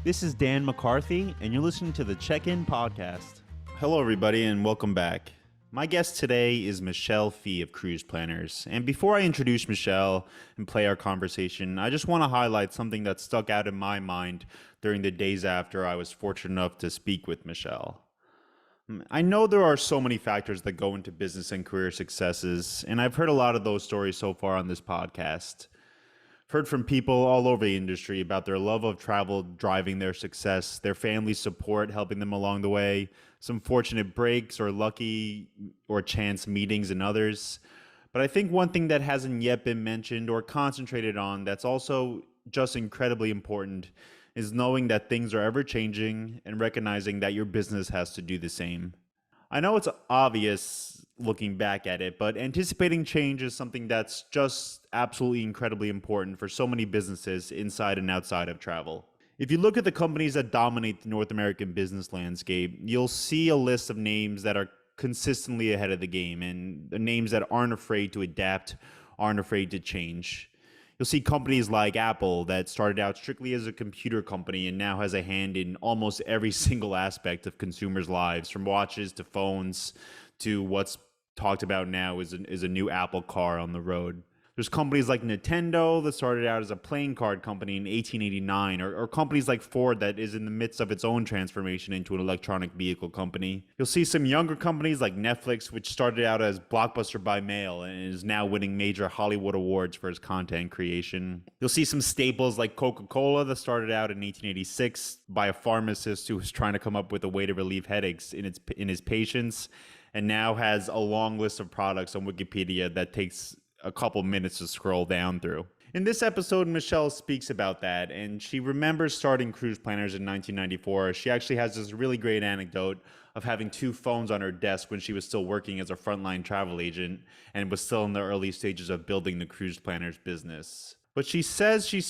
This is Dan McCarthy, and you're listening to the Check-In Podcast. Hello, everybody, and welcome back. My guest today is Michelle Fee of Cruise Planners. And before I introduce Michelle and play our conversation, I just want to highlight something that stuck out in my mind during the days after I was fortunate enough to speak with Michelle. I know there are so many factors that go into business and career successes, and I've heard a lot of those stories so far on this podcast. I've heard from people all over the industry about their love of travel driving their success, their family's support helping them along the way, some fortunate breaks or lucky or chance meetings and others. But I think one thing that hasn't yet been mentioned or concentrated on that's also just incredibly important is knowing that things are ever changing and recognizing that your business has to do the same. I know it's obvious looking back at it, but anticipating change is something that's just absolutely incredibly important for so many businesses inside and outside of travel. If you look at the companies that dominate the North American business landscape, you'll see a list of names that are consistently ahead of the game and the names that aren't afraid to adapt, aren't afraid to change. You'll see companies like Apple that started out strictly as a computer company and now has a hand in almost every single aspect of consumers' lives, from watches to phones to what's talked about now is a new Apple car on the road. There's companies like Nintendo that started out as a playing card company in 1889, or companies like Ford that is in the midst of its own transformation into an electronic vehicle company. You'll see some younger companies like Netflix, which started out as Blockbuster by mail and is now winning major Hollywood awards for its content creation. You'll see some staples like Coca-Cola that started out in 1886 by a pharmacist who was trying to come up with a way to relieve headaches in his patients, and now has a long list of products on Wikipedia that takes a couple minutes to scroll down through. In this episode, Michelle speaks about that, and she remembers starting Cruise Planners in 1994. She actually has this really great anecdote of having two phones on her desk when she was still working as a frontline travel agent and was still in the early stages of building the Cruise Planners business. But she says she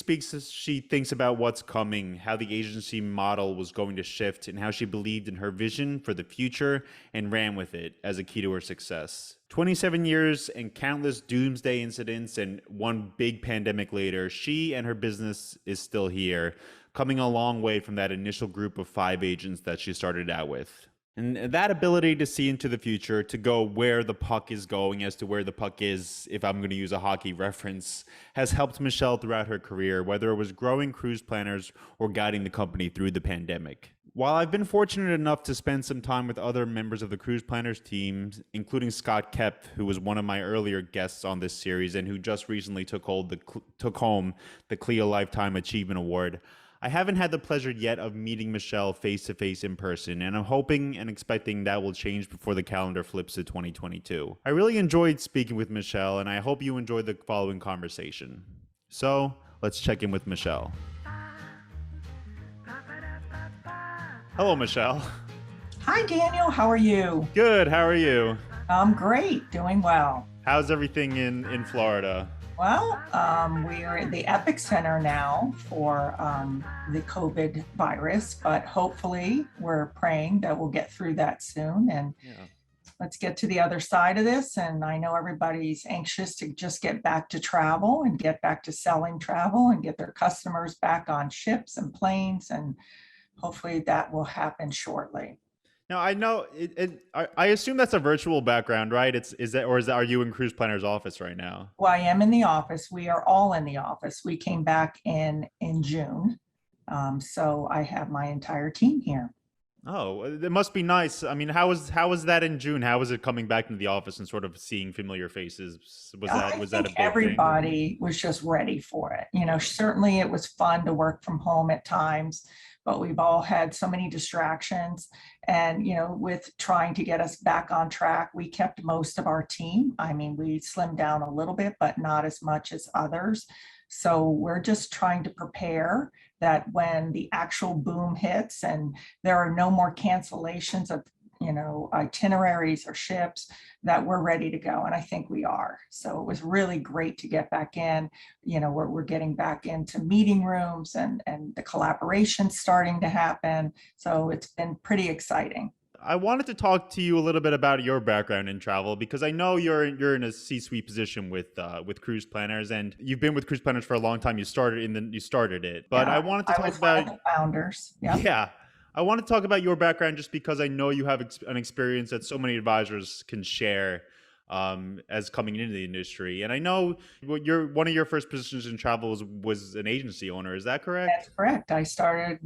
thinks about what's coming, how the agency model was going to shift, and how she believed in her vision for the future and ran with it as a key to her success. 27 years and countless doomsday incidents and one big pandemic later, she and her business is still here, coming a long way from that initial group of 5 agents that she started out with. And that ability to see into the future, to go where the puck is going as to where the puck is, if I'm going to use a hockey reference, has helped Michelle throughout her career, whether it was growing Cruise Planners or guiding the company through the pandemic. While I've been fortunate enough to spend some time with other members of the Cruise Planners team, including Scott Kep, who was one of my earlier guests on this series and who just recently took home the Clio Lifetime Achievement Award, I haven't had the pleasure yet of meeting Michelle face-to-face in person, and I'm hoping and expecting that will change before the calendar flips to 2022. I really enjoyed speaking with Michelle, and I hope you enjoyed the following conversation. So, let's check in with Michelle. Hello, Michelle. Hi, Daniel. How are you? Good. How are you? I'm great. Doing well. How's everything in Florida? Well, we are at the epicenter now for the COVID virus, but hopefully we're praying that we'll get through that soon and let's get to the other side of this. And I know everybody's anxious to just get back to travel and get back to selling travel and get their customers back on ships and planes. And hopefully that will happen shortly. Now I know I assume that's a virtual background, right? Are you in Cruise Planner's office right now? Well, I am in the office. We are all in the office. We came back in June. So I have my entire team here. Oh, it must be nice. I mean, how was that in June? How was it coming back into the office and sort of seeing familiar faces? Was that a big thing? Everybody was just ready for it. You know, certainly it was fun to work from home at times, but we've all had so many distractions. And, you know, with trying to get us back on track, we kept most of our team. I mean, we slimmed down a little bit, but not as much as others. So we're just trying to prepare that when the actual boom hits and there are no more cancellations of, you know, itineraries or ships, that we're ready to go. And I think we are. So it was really great to get back in. You know, we're getting back into meeting rooms and the collaboration starting to happen. So it's been pretty exciting. I wanted to talk to you a little bit about your background in travel because I know you're in a C-suite position with cruise planners, and you've been with cruise planners for a long time. You started it, but I Yeah, wanted to I talk was one about of the founders. Yep. yeah. I want to talk about your background just because I know you have an experience that so many advisors can share as coming into the industry. And I know one of your first positions in travel was an agency owner. Is that correct? That's correct. I started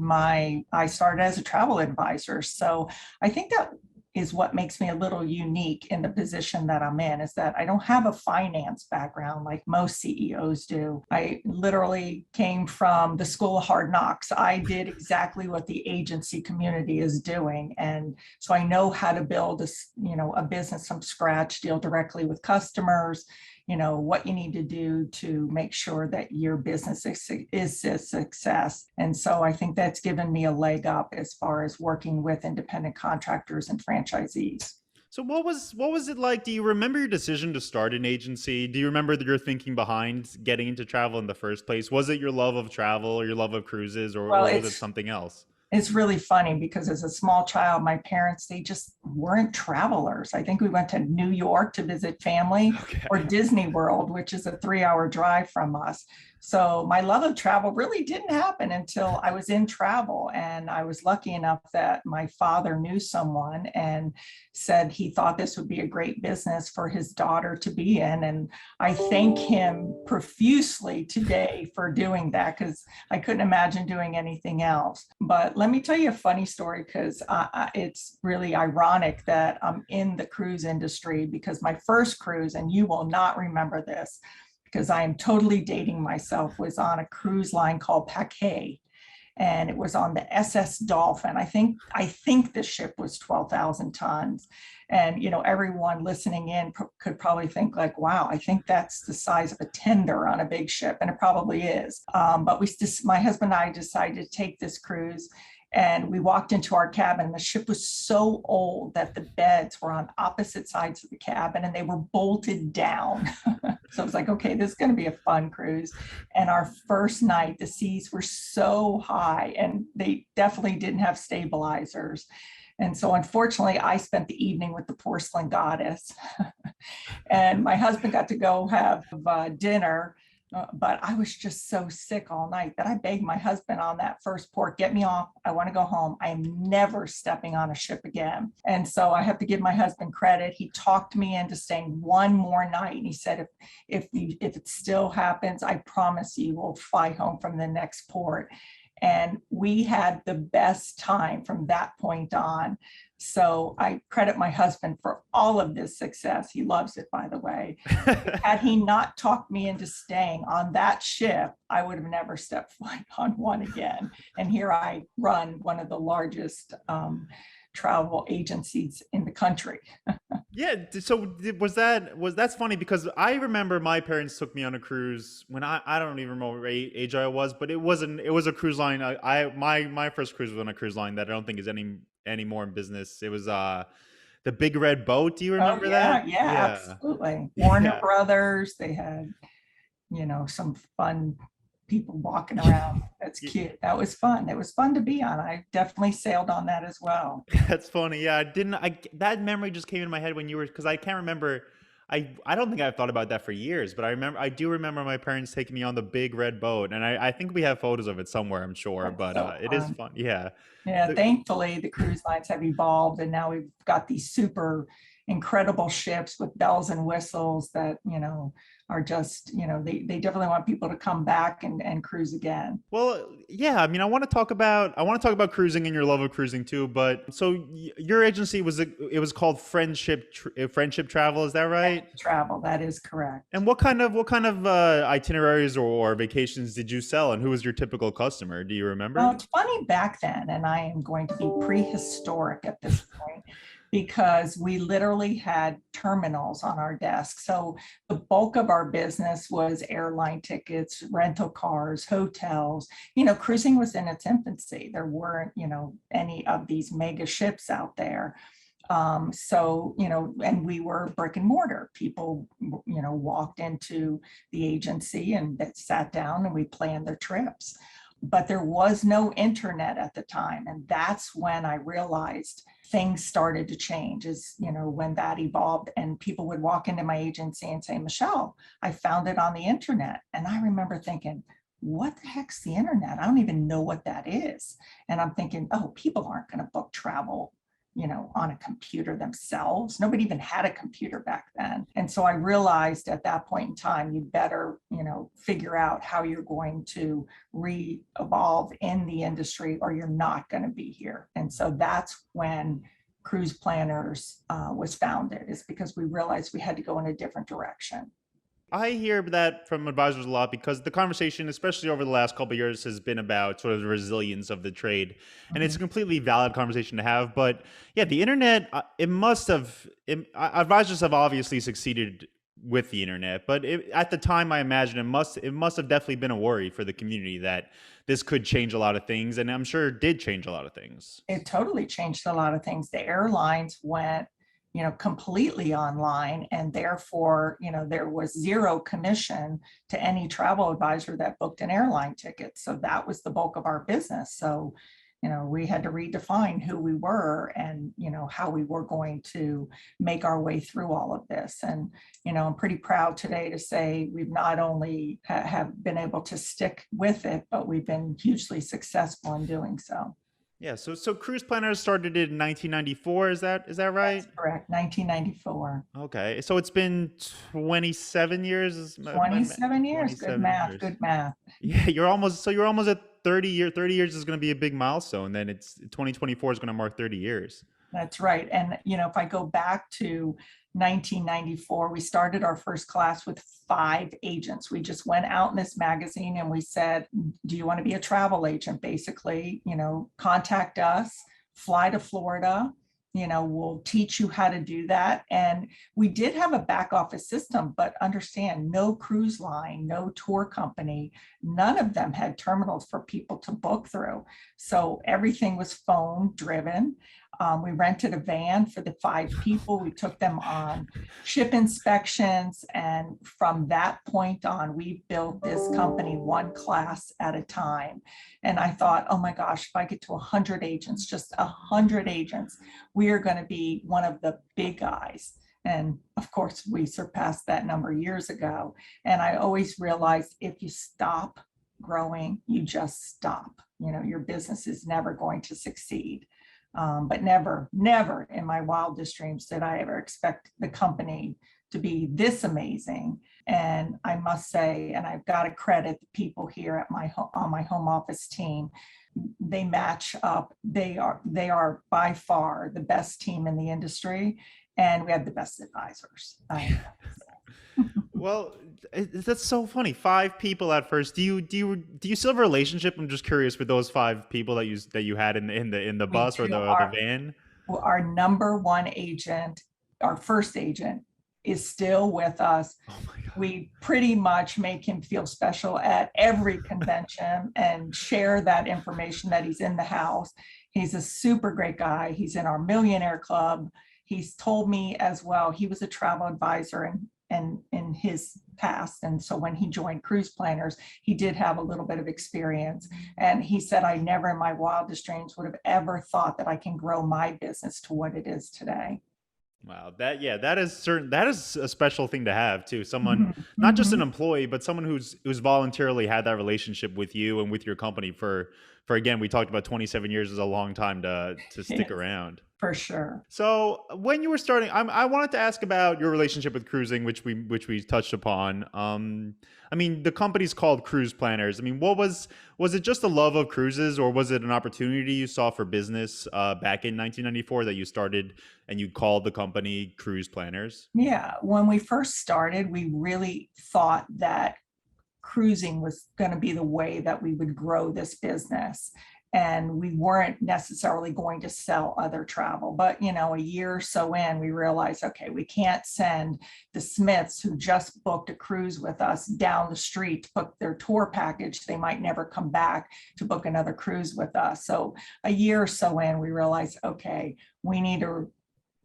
as a travel advisor. So I think that is what makes me a little unique in the position that I'm in, is that I don't have a finance background like most CEOs do. I literally came from the school of hard knocks. I did exactly what the agency community is doing. And so I know how to build a business from scratch, deal directly with customers, what you need to do to make sure that your business is a success. And so I think that's given me a leg up as far as working with independent contractors and franchisees. So what was it like? Do you remember your decision to start an agency? Do you remember your thinking behind getting into travel in the first place? Was it your love of travel or your love of cruises, Well, or was it something else? it's really funny because as a small child, my parents, they just weren't travelers. I think we went to New York to visit family, or Okay. Disney World, which is a 3 hour drive from us. So my love of travel really didn't happen until I was in travel. And I was lucky enough that my father knew someone and said he thought this would be a great business for his daughter to be in. And I thank him profusely today for doing that, because I couldn't imagine doing anything else. But let me tell you a funny story, because it's really ironic that I'm in the cruise industry, because my first cruise, and you will not remember this because I am totally dating myself, was on a cruise line called Paquet, and it was on the SS Dolphin. I think the ship was 12,000 tons. And everyone listening in could probably think like, wow, I think that's the size of a tender on a big ship, and it probably is. But my husband and I decided to take this cruise, and we walked into our cabin. The ship was so old that the beds were on opposite sides of the cabin and they were bolted down. So it was like, okay, this is going to be a fun cruise. And our first night, the seas were so high and they definitely didn't have stabilizers. And so unfortunately, I spent the evening with the porcelain goddess. And my husband got to go have dinner. But I was just so sick all night that I begged my husband on that first port, get me off. I want to go home. I am never stepping on a ship again. And so I have to give my husband credit. He talked me into staying one more night. And he said, if it still happens, I promise you we'll fly home from the next port. And we had the best time from that point on. So I credit my husband for all of this success. He loves it, by the way. Had he not talked me into staying on that ship, I would have never stepped foot on one again. And here I run one of the largest travel agencies in the country. Yeah, so that's funny because I remember my parents took me on a cruise when I don't even remember what age I was, but it was a cruise line. My first cruise was on a cruise line that I don't think is any more in business. It was the Big Red Boat. Do you Oh remember that? yeah, yeah, Yeah. absolutely. Warner Yeah. Brothers, they had, some fun people walking around. That's cute. That was fun. It was fun to be on. I definitely sailed on that as well. That's funny. Yeah, I didn't. I that memory just came in my head when you were because I can't remember. I don't think I've thought about that for years, but I do remember my parents taking me on the Big Red Boat, and I think we have photos of it somewhere. I'm sure, That's but so it is fun. fun. Yeah. Yeah, The- thankfully the cruise lines have evolved, and now we've got these super incredible ships with bells and whistles that, are just, they definitely want people to come back and cruise again. well, yeah. I mean, I want to talk about cruising and your love of cruising too. But so your agency it was called Friendship Travel. Is that right? Travel, that is correct. And what kind of itineraries or vacations did you sell, and who was your typical customer? Do you Well, remember? it's funny back then, and I am going to be prehistoric at this point, because we literally had terminals on our desk. So the bulk of our business was airline tickets, rental cars, hotels. Cruising was in its infancy. There weren't, any of these mega ships out there. So, and we were brick and mortar. People, walked into the agency and that sat down and we planned their trips. But there was no internet at the time. And that's when I realized things started to change is, when that evolved and people would walk into my agency and say, Michelle, I found it on the internet. And I remember thinking, what the heck's the internet? I don't even know what that is. And I'm thinking, oh, people aren't going to book travel, on a computer themselves. Nobody even had a computer back then. And so I realized at that point in time, you better, figure out how you're going to re-evolve in the industry or you're not going to be here. And so that's when Cruise Planners was founded, is because we realized we had to go in a different direction. I hear that from advisors a lot because the conversation, especially over the last couple of years, has been about sort of the resilience of the trade, and it's a Mhm. completely valid conversation to have. But yeah, the internet, it must have advisors have obviously succeeded with the internet, but at the time, I imagine it must have definitely been a worry for the community that this could change a lot of things, and I'm sure it did change a lot of things. It totally changed a lot of things. The airlines went, completely online, and therefore, there was zero commission to any travel advisor that booked an airline ticket. So that was the bulk of our business. So, we had to redefine who we were and, how we were going to make our way through all of this. And, I'm pretty proud today to say we've not only have been able to stick with it, but we've been hugely successful in doing so. Yeah, so Cruise Planners started in 1994. Is that right? That's correct, 1994. Okay, so it's been 27 years. 27 years, good 27 math, years. good math. Yeah, you're almost at 30 year. 30 years is going to be a big milestone. Then it's 2024 is going to mark 30 years. That's right. And, if I go back to 1994, we started our first class with 5 agents. We just went out in this magazine and we said, do you want to be a travel agent? Basically, contact us, fly to Florida. We'll teach you how to do that. And we did have a back office system, but understand, no cruise line, no tour company, none of them had terminals for people to book through. So everything was phone driven. We rented a van for the 5 people. We took them on ship inspections. And from that point on, we built this company one class at a time. And I thought, oh my gosh, if I get to 100 agents, just 100 agents, we are going to be one of the big guys. And of course, we surpassed that number years ago. And I always realized if you stop growing, you just stop. Your business is never going to succeed. But never, never in my wildest dreams did I ever expect the company to be this amazing. And I must say, and I've got to credit the people here at on my home office team. They match up. They are by far the best team in the industry, and we have the best advisors. Well, that's so funny. 5 people at first. Do you still have a relationship? I'm just curious with those 5 people that you had in the We bus or do. the van. Our number one agent, our first agent, is still with us. Oh my god. We pretty much make him feel special at every convention and share that information that he's in the house. He's a super great guy. He's in our millionaire club. He's told me as well, he was a travel advisor and in his past. And so when he joined Cruise Planners, he did have a little bit of experience. And he said, I never in my wildest dreams would have ever thought that I can grow my business to what it is today. Wow, that is a special thing to have too. Someone, Mhm, not just an mhm. employee, but someone who's voluntarily had that relationship with you and with your company for again, we talked about 27 years is a long time to stick Yes, around. for sure. So when you were starting, I wanted to ask about your relationship with cruising, which we touched upon. I mean, the company's called Cruise Planners. I mean, was it just a love of cruises, or was it an opportunity you saw for business back in 1994 that you started and you called the company Cruise Planners? Yeah, when we first started, we really thought that cruising was going to be the way that we would grow this business. And we weren't necessarily going to sell other travel. But, a year or so in, we realized, okay, we can't send the Smiths who just booked a cruise with us down the street to book their tour package. They might never come back to book another cruise with us. So a year or so in, we realized, okay, we need to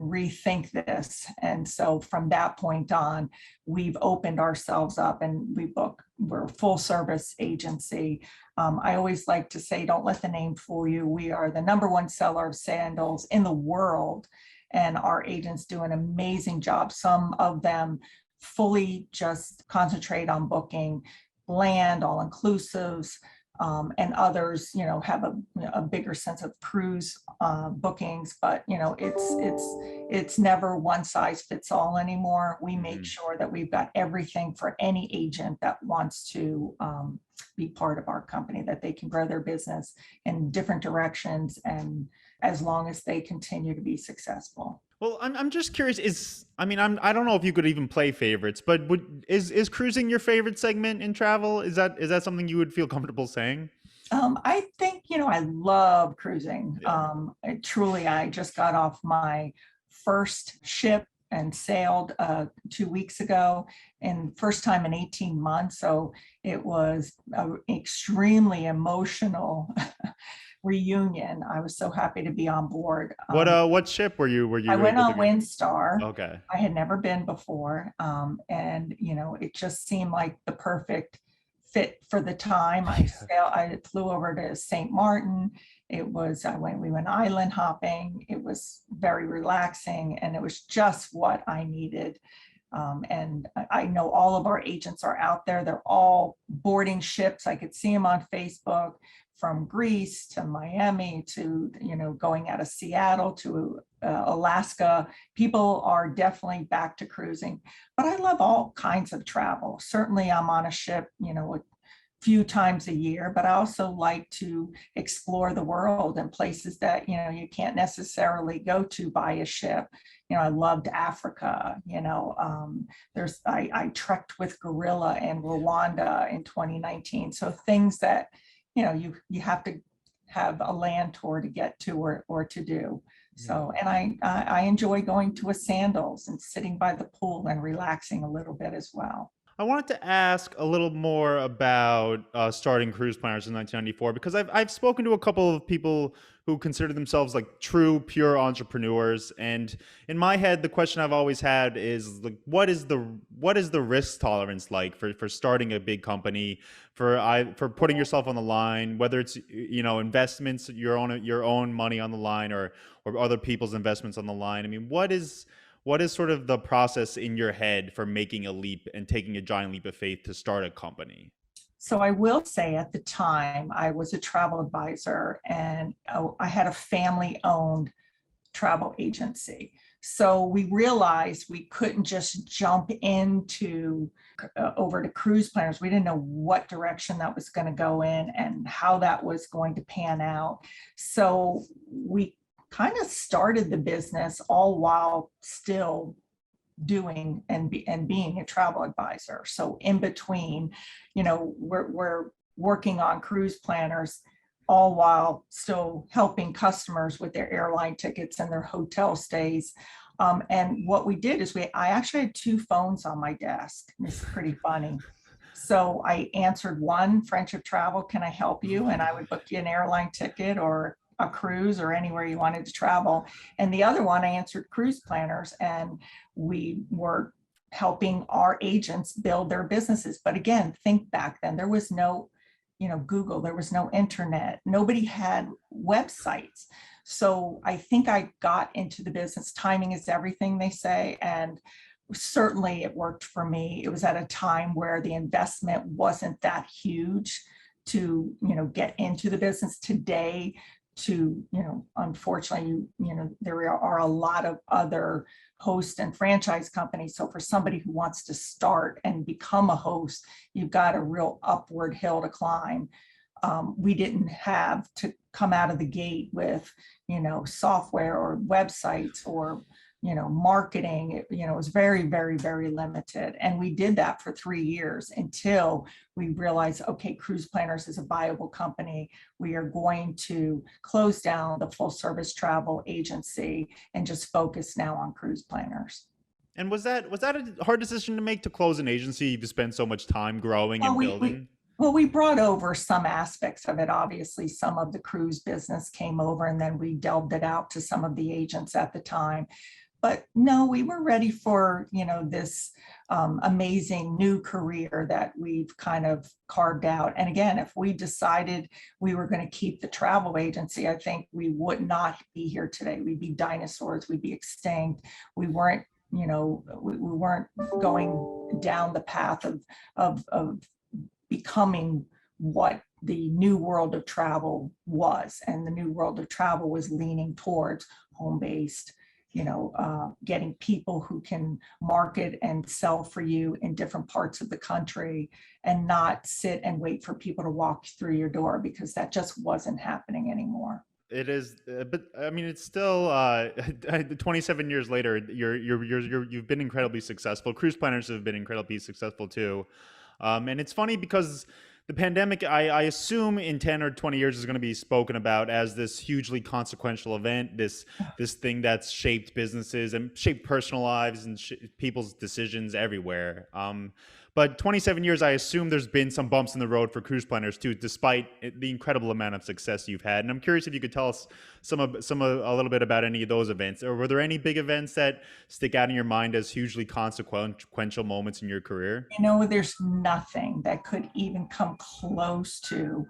rethink this. And so from that point on, we've opened ourselves up and we're a full service agency. I always like to say, don't let the name fool you. We are the number one seller of sandals in the world. And our agents do an amazing job. Some of them fully just concentrate on booking land, all inclusives, and others, have a bigger sense of cruise bookings. But it's never one size fits all anymore. We make sure that we've got everything for any agent that wants to be part of our company, that they can grow their business in different directions, and as long as they continue to be successful. Well, I'm just curious. I don't know if you could even play favorites, but is cruising your favorite segment in travel? Is that something you would feel comfortable saying? I think, I love cruising. Yeah. I just got off my first ship and sailed 2 weeks ago, and first time in 18 months. So it was an extremely emotional reunion. I was so happy to be on board. What ship were you I went able to on go? Windstar. Okay. I had never been before. And, it just seemed like the perfect fit for the time. I flew over to St. Martin. We went island hopping. It was very relaxing, and it was just what I needed. And I know all of our agents are out there. They're all boarding ships. I could see them on Facebook, from Greece to Miami to, going out of Seattle to Alaska. People are definitely back to cruising, but I love all kinds of travel. Certainly I'm on a ship, a few times a year, but I also like to explore the world and places that, you can't necessarily go to by a ship. I loved Africa. I trekked with gorilla in Rwanda in 2019. So things that, you have to have a land tour to get to, or to do. So, and I enjoy going to a sandals and sitting by the pool and relaxing a little bit as well. I wanted to ask a little more about starting Cruise Planners in 1994, because I've spoken to a couple of people who consider themselves like true, pure entrepreneurs, and in my head, the question I've always had is like, what is the risk tolerance like for starting a big company, for putting yourself on the line, whether it's investments, your own money on the line, or other people's investments on the line. I mean, what is sort of the process in your head for making a leap and taking a giant leap of faith to start a company? So I will say, at the time, I was a travel advisor, and I had a family owned travel agency. So we realized we couldn't just jump into over to Cruise Planners. We didn't know what direction that was going to go in and how that was going to pan out. So we kind of started the business all while still doing and being a travel advisor. So in between, we're working on Cruise Planners, all while still helping customers with their airline tickets and their hotel stays. And what we did is I actually had two phones on my desk. It's pretty funny. So I answered one, Friendship Travel, can I help you? And I would book you an airline ticket or a cruise or anywhere you wanted to travel. And the other one, I answered Cruise Planners, and we were helping our agents build their businesses. But again, think back then, there was no, Google, there was no internet, nobody had websites. So I think I got into the business. Timing is everything, they say. And certainly it worked for me. It was at a time where the investment wasn't that huge to, get into the business. Today, unfortunately, there are a lot of other host and franchise companies. So for somebody who wants to start and become a host, you've got a real upward hill to climb. We didn't have to come out of the gate with, software or websites or, marketing. It was very, very, very limited. And we did that for 3 years until we realized, okay, Cruise Planners is a viable company. We are going to close down the full service travel agency and just focus now on Cruise Planners. And was that a hard decision to make, to close an agency you've spent so much time growing Well, and building? we brought over some aspects of it. Obviously, some of the cruise business came over, and then we delved it out to some of the agents at the time. but no, we were ready for, this amazing new career that we've kind of carved out. And again, if we decided we were going to keep the travel agency, I think we would not be here today. We'd be dinosaurs, we'd be extinct. We weren't, we weren't going down the path of becoming what the new world of travel was. And the new world of travel was leaning towards home-based, getting people who can market and sell for you in different parts of the country and not sit and wait for people to walk through your door, because that just wasn't happening anymore. It is, but I mean, it's still 27 years later. You've been incredibly successful. Cruise planners have been incredibly successful too, and it's funny because the pandemic, I assume, in 10 or 20 years is going to be spoken about as this hugely consequential event, this thing that's shaped businesses and shaped personal lives and people's decisions everywhere. But 27 years, I assume there's been some bumps in the road for cruise planners too, despite the incredible amount of success you've had. And I'm curious if you could tell us a little bit about any of those events, or were there any big events that stick out in your mind as hugely consequential moments in your career? There's nothing that could even come close to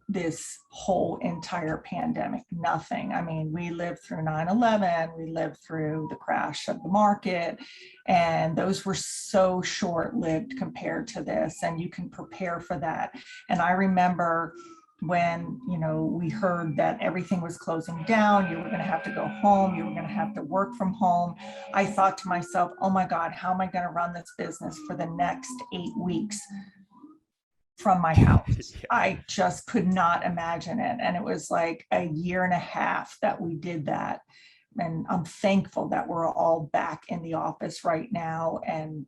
this whole entire pandemic. Nothing. I mean, we lived through 9/11, we lived through the crash of the market, and those were so short-lived compared to this, and you can prepare for that. And I remember when we heard that everything was closing down, you were going to have to go home, you were going to have to work from home. I thought to myself, oh my God, how am I going to run this business for the next 8 weeks from my house? Yeah. I just could not imagine it. And it was like a year and a half that we did that. And I'm thankful that we're all back in the office right now. And,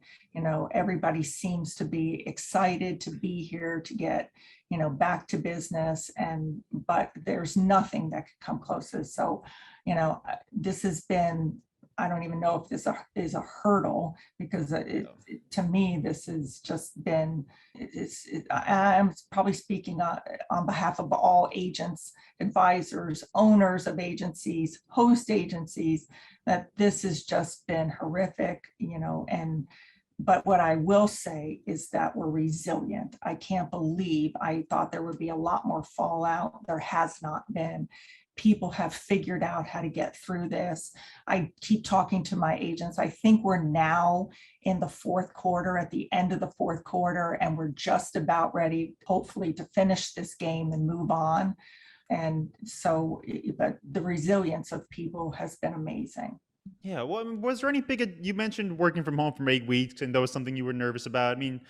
everybody seems to be excited to be here to get, back to business. But there's nothing that could come close to this. So, this has been, I don't even know if this is a hurdle, because to me, this has just been, I'm probably speaking on behalf of all agents, advisors, owners of agencies, host agencies, that this has just been horrific, but what I will say is that we're resilient. I can't believe, I thought there would be a lot more fallout. There has not been. People have figured out how to get through this. I keep talking to my agents. I think we're now in the fourth quarter, at the end of the fourth quarter, and we're just about ready, hopefully, to finish this game and move on. And so, but the resilience of people has been amazing. Yeah. Well, I mean, was there any you mentioned working from home for 8 weeks, and that was something you were nervous about. I mean,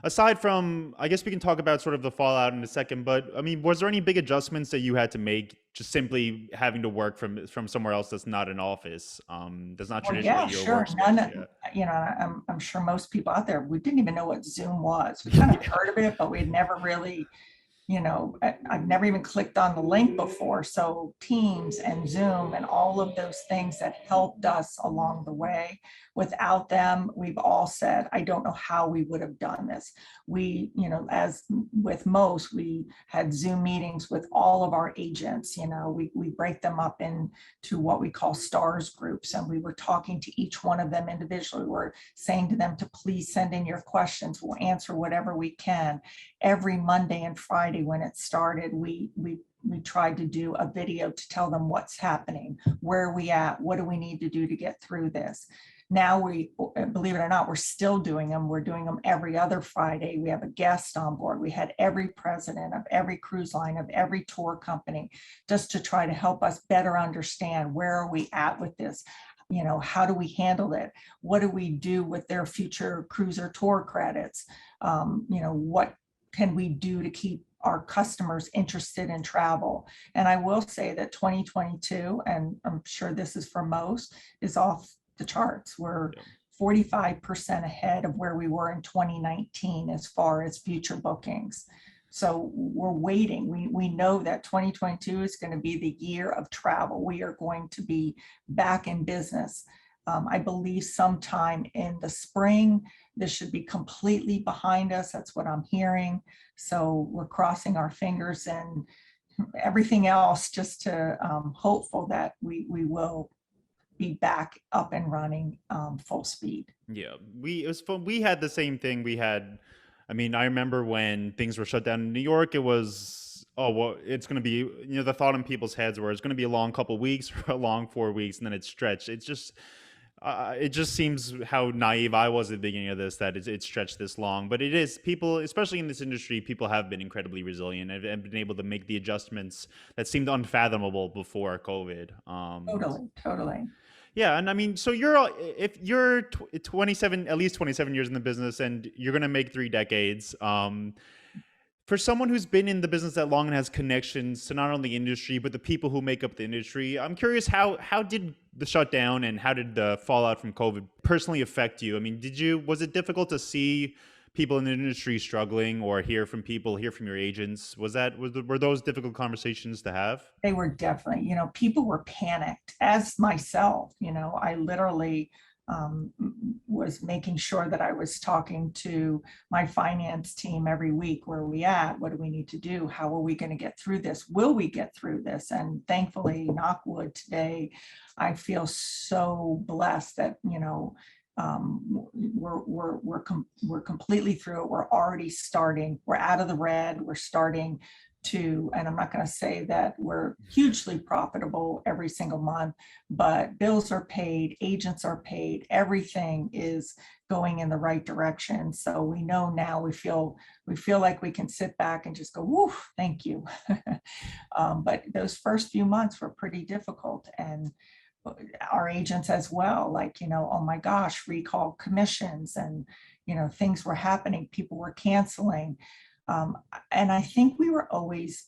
aside from, I guess we can talk about sort of the fallout in a second, but I mean, was there any big adjustments that you had to make, just simply having to work from somewhere else that's not an office, that's not Well, traditionally yeah, your sure. workspace? Yeah. I'm sure most people out there, we didn't even know what Zoom was. We kind of Yeah. heard of it, but we'd never really, I've never even clicked on the link before. So Teams and Zoom and all of those things that helped us along the way. Without them, we've all said, I don't know how we would have done this. We, as with most, we had Zoom meetings with all of our agents. We break them up into what we call stars groups, and we were talking to each one of them individually. We're saying to them to please send in your questions. We'll answer whatever we can. Every Monday and Friday when it started, we tried to do a video to tell them what's happening, where are we at, what do we need to do to get through this. Now we, believe it or not, we're still doing them. We're doing them every other Friday. We have a guest on board. We had every president of every cruise line, of every tour company, just to try to help us better understand where are we at with this. How do we handle it? What do we do with their future cruiser tour credits? What can we do to keep our customers interested in travel? And I will say that 2022, and I'm sure this is for most, is off the charts. We're 45% ahead of where we were in 2019 as far as future bookings. So we're waiting. We know that 2022 is going to be the year of travel. We are going to be back in business. I believe sometime in the spring. This should be completely behind us. That's what I'm hearing. So we're crossing our fingers and everything else, just to hopeful that we will be back up and running full speed. Yeah, it was fun. We had the same thing. I mean, I remember when things were shut down in New York, it was, oh, well, it's going to be, the thought in people's heads where it's going to be a long couple weeks or a long 4 weeks, and then it's stretched. It just seems how naive I was at the beginning of this, that it's stretched this long. But it is, people, especially in this industry, people have been incredibly resilient and been able to make the adjustments that seemed unfathomable before COVID. Totally, totally. Yeah, and I mean, so if you're 27, at least 27 years in the business, and you're gonna make 3 decades. For someone who's been in the business that long and has connections to not only the industry but the people who make up the industry, I'm curious, how did the shutdown and how did the fallout from COVID personally affect you? I mean, was it difficult to see people in the industry struggling, or hear from your agents? Were those difficult conversations to have? They were definitely, people were panicked, as myself. I literally was making sure that I was talking to my finance team every week. Where are we at? What do we need to do? How are we going to get through this? Will we get through this? And thankfully, knock wood, today, I feel so blessed that, we're completely through it. We're already starting. We're out of the red. We're starting to, and I'm not going to say that we're hugely profitable every single month, but bills are paid, agents are paid, everything is going in the right direction. So we know now, we feel like we can sit back and just go, woo, thank you. But those first few months were pretty difficult, and our agents as well, like, oh my gosh, recall commissions, and things were happening, people were canceling. um, and I think we were always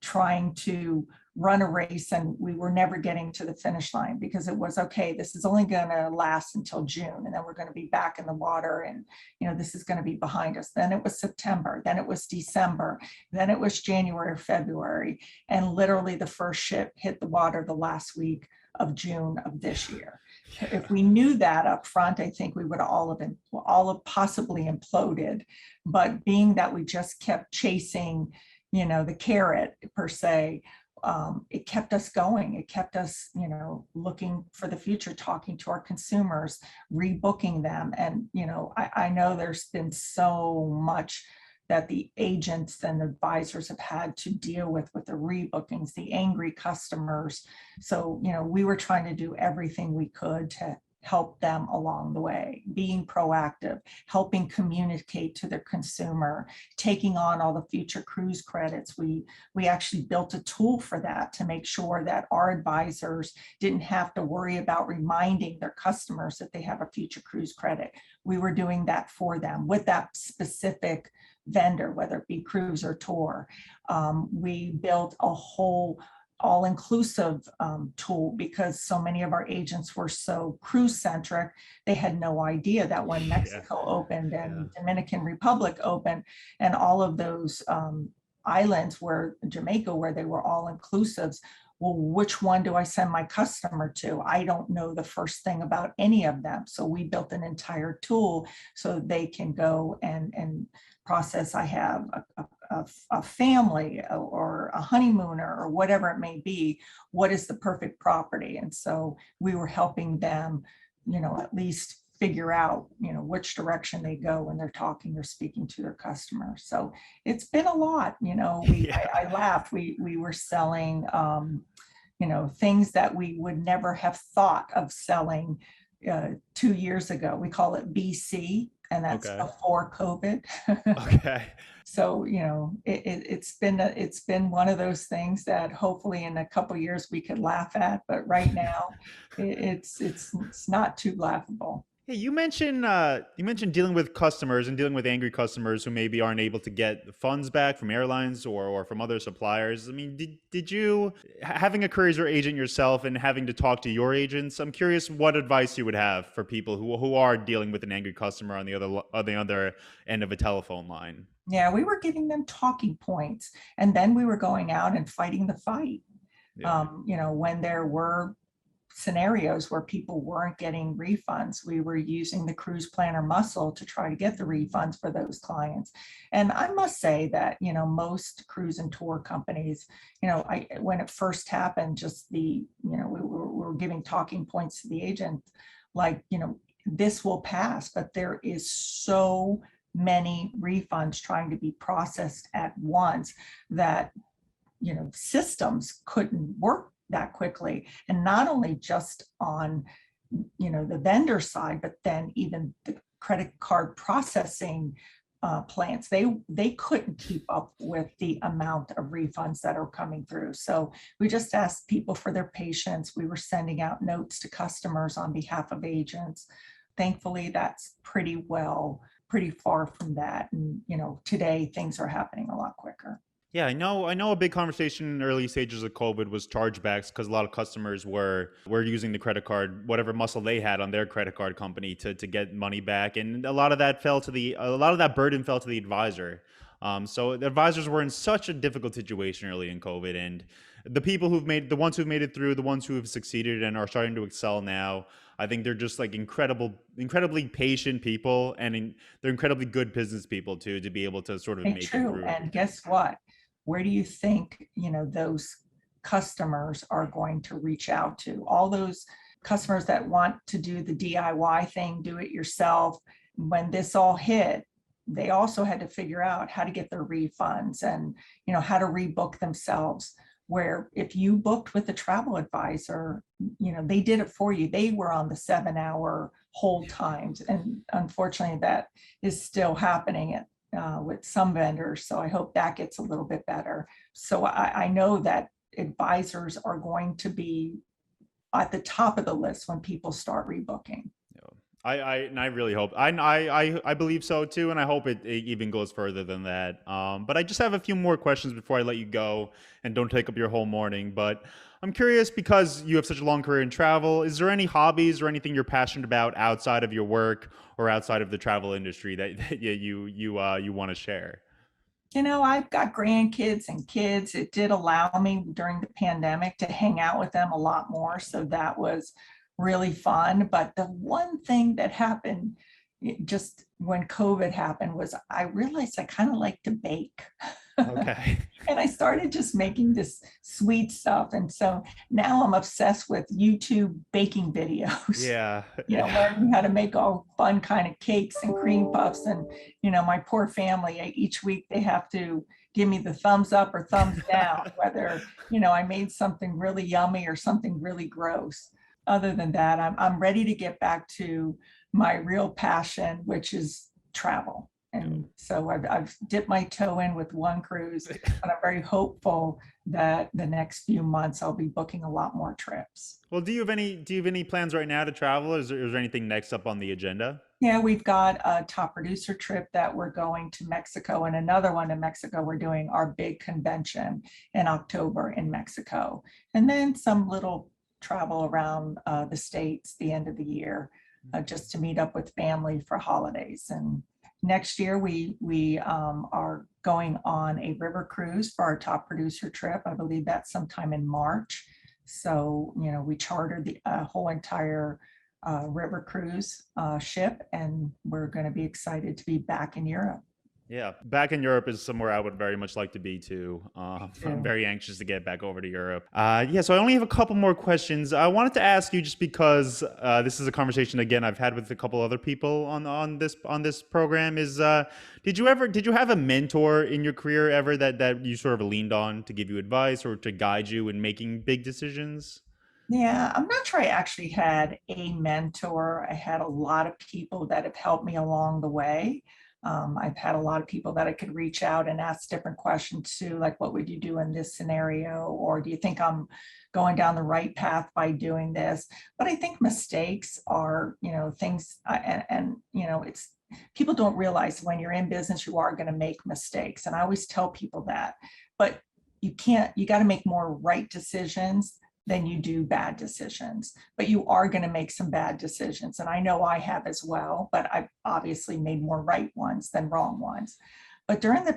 trying to run a race, and we were never getting to the finish line, because it was, okay, this is only going to last until June, and then we're going to be back in the water, and this is going to be behind us. Then it was September, then it was December, then it was January or February, and literally the first ship hit the water the last week of June of this year. If we knew that up front, I think we would all have possibly imploded. But being that we just kept chasing, the carrot per se, it kept us going. It kept us, looking for the future, talking to our consumers, rebooking them. And, I know there's been so much that the agents and advisors have had to deal with the rebookings, the angry customers. So, we were trying to do everything we could to help them along the way, being proactive, helping communicate to their consumer, taking on all the future cruise credits. We actually built a tool for that, to make sure that our advisors didn't have to worry about reminding their customers that they have a future cruise credit. We were doing that for them with that specific vendor, whether it be cruise or tour. We built a whole all-inclusive tool, because so many of our agents were so cruise centric. They had no idea that when Mexico opened and Dominican Republic opened, and all of those islands, where Jamaica, where they were all inclusives, well, which one do I send my customer to? I don't know the first thing about any of them. So we built an entire tool so they can go and process. I have a family or a honeymooner or whatever it may be. What is the perfect property? And so we were helping them, at least figure out, which direction they go when they're talking or speaking to their customers. So it's been a lot. I laughed. We were selling, things that we would never have thought of selling 2 years ago. We call it BC, and that's before COVID. Okay. So, it's been one of those things that hopefully in a couple of years we could laugh at, but right now it's not too laughable. Hey, you mentioned dealing with customers and dealing with angry customers who maybe aren't able to get the funds back from airlines or from other suppliers. I mean, did you, having a courier agent yourself and having to talk to your agents, I'm curious what advice you would have for people who are dealing with an angry customer on the other end of a telephone line. Yeah, we were giving them talking points, and then we were going out and fighting the fight. Yeah. When there were scenarios where people weren't getting refunds. We were using the cruise planner muscle to try to get the refunds for those clients. And I must say that, most cruise and tour companies, when it first happened, just we were giving talking points to the agent, like, this will pass, but there is so many refunds trying to be processed at once that systems couldn't work that quickly. And not only just on the vendor side, but then even the credit card processing plants, they couldn't keep up with the amount of refunds that are coming through. So we just asked people for their patience. We were sending out notes to customers on behalf of agents. Thankfully, that's pretty far from that. And today things are happening a lot quicker. Yeah, I know a big conversation in early stages of COVID was chargebacks because a lot of customers were using the credit card, whatever muscle they had on their credit card company to get money back. And a lot of that burden fell to the advisor. So the advisors were in such a difficult situation early in COVID, and the ones who've made it through, the ones who have succeeded and are starting to excel now, I think they're just like incredibly patient people, and they're incredibly good business people too, to be able to sort of make it True. through. And guess what? Where do you think, those customers are going to reach out to? All those customers that want to do the DIY thing, do it yourself. When this all hit, they also had to figure out how to get their refunds and, how to rebook themselves. Where if you booked with a travel advisor, they did it for you. They were on the 7-hour hold times. And unfortunately, that is still happening with some vendors. So I hope that gets a little bit better. So I know that advisors are going to be at the top of the list when people start rebooking. I really hope I believe so too, and I hope it even goes further than that. But I just have a few more questions before I let you go, and don't take up your whole morning. But I'm curious, because you have such a long career in travel, is there any hobbies or anything you're passionate about outside of your work or outside of the travel industry that you want to share? I've got grandkids and kids. It did allow me during the pandemic to hang out with them a lot more. So that was really fun. But the one thing that happened just when COVID happened was I realized I kind of like to bake. Okay. And I started just making this sweet stuff. And so now I'm obsessed with YouTube baking videos. Yeah. Learning how to make all fun kind of cakes and cream puffs. And, my poor family, each week they have to give me the thumbs up or thumbs down, whether, I made something really yummy or something really gross. Other than that, I'm ready to get back to my real passion, which is travel. And so I've dipped my toe in with one cruise, and I'm very hopeful that the next few months I'll be booking a lot more trips. Well, do you have any plans right now to travel? Is there anything next up on the agenda? Yeah, we've got a top producer trip that we're going to Mexico, and another one in Mexico. We're doing our big convention in October in Mexico, and then some little travel around the States the end of the year, just to meet up with family for holidays. And next year we are going on a river cruise for our top producer trip. I believe that's sometime in March. So, we chartered the whole entire river cruise ship, and we're going to be excited to be back in Europe. Yeah, back in Europe is somewhere I would very much like to be too. I'm too. very anxious to get back over to Europe. Yeah, so I only have a couple more questions. I wanted to ask you, just because this is a conversation again I've had with a couple other people on this program. Did you have a mentor in your career ever that you sort of leaned on to give you advice or to guide you in making big decisions? Yeah, I'm not sure I actually had a mentor. I had a lot of people that have helped me along the way. I've had a lot of people that I could reach out and ask different questions to, like, what would you do in this scenario? Or do you think I'm going down the right path by doing this? But I think mistakes are, things, it's people don't realize when you're in business, you are going to make mistakes. And I always tell people that, but you got to make more right decisions than you do bad decisions, but you are going to make some bad decisions. And I know I have as well, but I've obviously made more right ones than wrong ones. But during the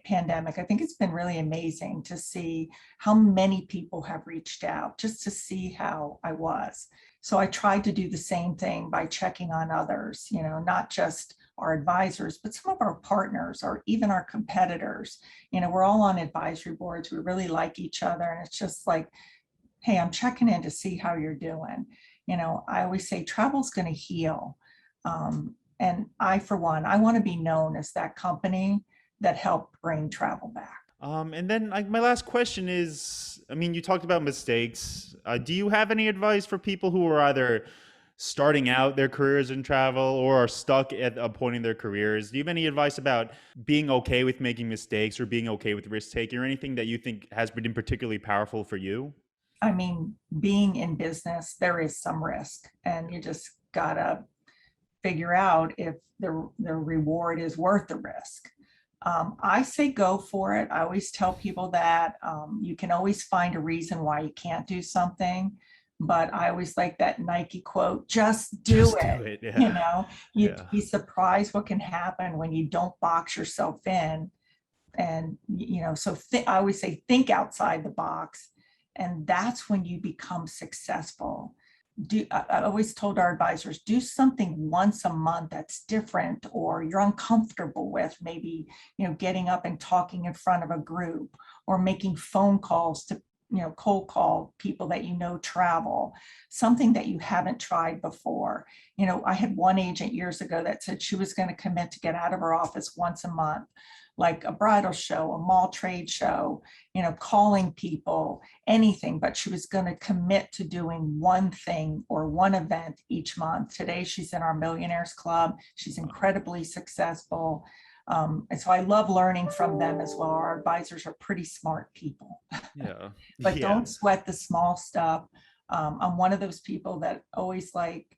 pandemic, I think it's been really amazing to see how many people have reached out just to see how I was. So I tried to do the same thing by checking on others, not just our advisors, but some of our partners or even our competitors. We're all on advisory boards. We really like each other. And it's just like, hey, I'm checking in to see how you're doing. I always say travel's going to heal. And I, for one, I want to be known as that company that helped bring travel back. And then like my last question is, I mean, you talked about mistakes. Do you have any advice for people who are either starting out their careers in travel or are stuck at a point in their careers? Do you have any advice about being okay with making mistakes or being okay with risk taking, or anything that you think has been particularly powerful for you? I mean, being in business, there is some risk, and you just gotta figure out if the reward is worth the risk. I say go for it. I always tell people that you can always find a reason why you can't do something, but I always like that Nike quote, just do Just do it. it. You Yeah. know, you'd Yeah. be surprised what can happen when you don't box yourself in. And, so I always say, think outside the box. And that's when you become successful. I always told our advisors, do something once a month that's different or you're uncomfortable with, maybe, getting up and talking in front of a group or making phone calls to, cold call people that travel, something that you haven't tried before. I had one agent years ago that said she was going to commit to get out of her office once a month, like a bridal show, a mall trade show, calling people, anything, but she was going to commit to doing one thing or one event each month. Today, she's in our Millionaires Club. She's incredibly successful. And so I love learning from them as well. Our advisors are pretty smart people, Yeah. but Yeah. don't sweat the small stuff. I'm one of those people that always like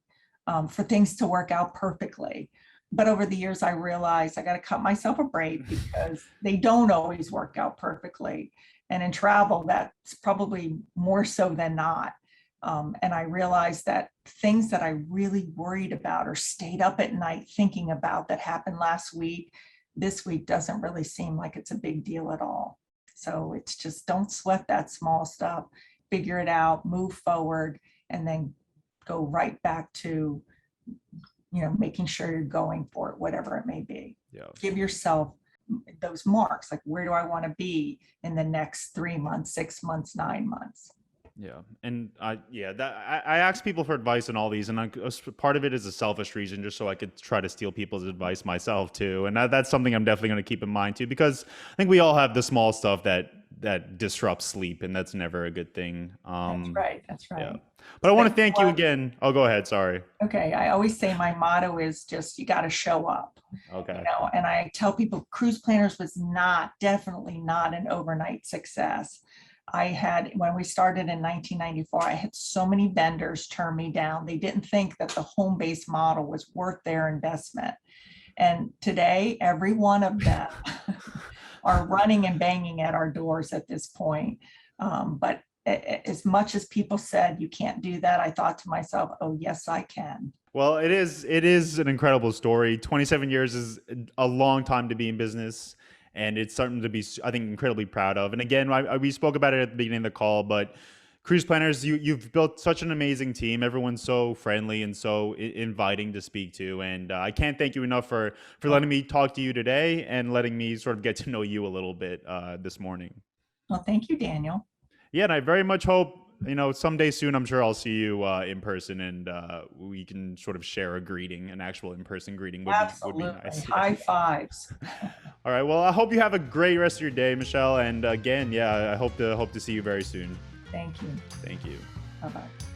for things to work out perfectly. But over the years, I realized I got to cut myself a break because they don't always work out perfectly. And in travel, that's probably more so than not. And I realized that things that I really worried about or stayed up at night thinking about that happened last week, this week doesn't really seem like it's a big deal at all. So it's just don't sweat that small stuff, figure it out, move forward, and then go right back to making sure you're going for it, whatever it may be. Yeah. Give yourself those marks, like where do I want to be in the next 3 months, 6 months, 9 months. Yeah. And I ask people for advice on all these, and part of it is a selfish reason, just so I could try to steal people's advice myself too. And that's something I'm definitely going to keep in mind too, because I think we all have the small stuff that disrupts sleep, and that's never a good thing. That's right. That's Yeah. right. But I But want to thank you again. Oh, go ahead. Sorry. okay, I always say my motto is just you got to show up. Okay. And I tell people Cruise Planners was definitely not an overnight success. When we started in 1994, I had so many vendors turn me down. They didn't think that the home-based model was worth their investment. And today, every one of them are running and banging at our doors at this point. But as much as people said, you can't do that, I thought to myself, oh, yes, I can. Well, it is an incredible story. 27 years is a long time to be in business, and it's something to be, I think, incredibly proud of. And again, we spoke about it at the beginning of the call, but Cruise Planners, you've built such an amazing team. Everyone's so friendly and so inviting to speak to, and I can't thank you enough for letting me talk to you today and letting me sort of get to know you a little bit this morning. Well, thank you, Daniel. Yeah, and I very much hope, someday soon, I'm sure I'll see you in person, and we can sort of share a greeting, an actual in-person greeting would be Absolutely. nice. Yeah. High fives. All right. Well, I hope you have a great rest of your day, Michelle. And again, yeah, I hope to see you very soon. Thank you. Thank you. Bye-bye.